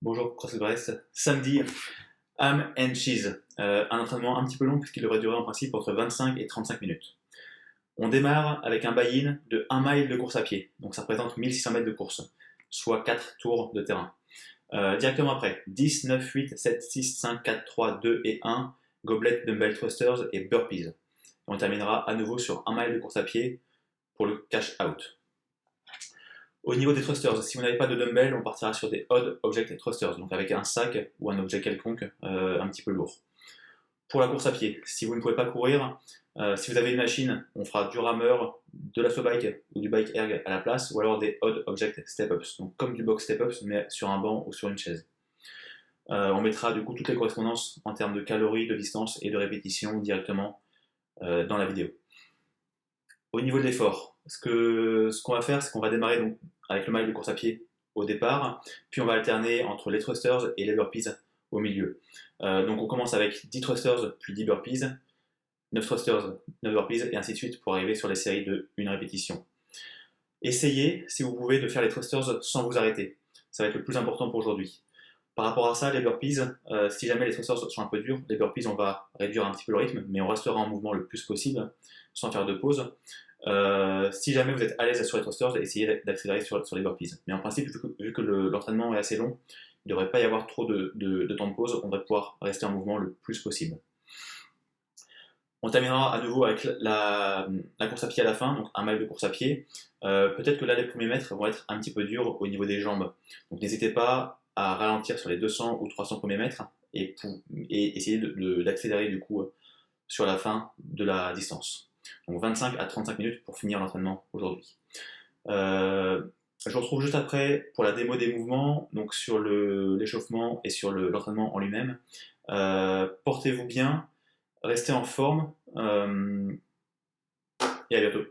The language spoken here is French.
Bonjour, CrossFit Brest. Samedi, ham and cheese. Un entraînement un petit peu long puisqu'il devrait durer en principe entre 25 et 35 minutes. On démarre avec un buy-in de 1 mile de course à pied. Donc ça représente 1600 mètres de course, soit 4 tours de terrain. Directement après, 10, 9, 8, 7, 6, 5, 4, 3, 2 et 1, goblet, dumbbell thrusters et burpees. On terminera à nouveau sur 1 mile de course à pied pour le cash out. Au niveau des thrusters, si vous n'avez pas de dumbbell, on partira sur des odd object thrusters, donc avec un sac ou un objet quelconque un petit peu lourd. Pour la course à pied, si vous ne pouvez pas courir, si vous avez une machine, on fera du rameur, de l'astro-bike ou du bike erg à la place, ou alors des odd object step-ups, donc comme du box step-ups mais sur un banc ou sur une chaise. On mettra du coup toutes les correspondances en termes de calories, de distance et de répétition directement dans la vidéo. Au niveau de l'effort, ce qu'on va faire, c'est qu'on va démarrer donc avec le mile de course à pied au départ, puis on va alterner entre les thrusters et les burpees au milieu. Donc on commence avec 10 thrusters, puis 10 burpees, 9 thrusters, 9 burpees, et ainsi de suite pour arriver sur les séries de 1 répétition. Essayez, si vous pouvez, de faire les thrusters sans vous arrêter. Ça va être le plus important pour aujourd'hui. Par rapport à ça, les burpees, si jamais les thrusters sont un peu durs, les burpees, on va réduire un petit peu le rythme, mais on restera en mouvement le plus possible, sans faire de pause. Si jamais vous êtes à l'aise sur les thrusters, essayez d'accélérer sur les burpees. Mais en principe, vu que l'entraînement est assez long, il ne devrait pas y avoir trop de temps de pause, on devrait pouvoir rester en mouvement le plus possible. On terminera à nouveau avec la course à pied à la fin, donc 1 mile de course à pied. Peut-être que là, les premiers mètres vont être un petit peu durs au niveau des jambes. Donc n'hésitez pas à ralentir sur les 200 ou 300 premiers mètres et essayer d'accélérer du coup sur la fin de la distance. Donc 25 à 35 minutes pour finir l'entraînement aujourd'hui. Je vous retrouve juste après pour la démo des mouvements, donc sur l'échauffement et sur l'entraînement en lui-même. Portez-vous bien, restez en forme et à bientôt.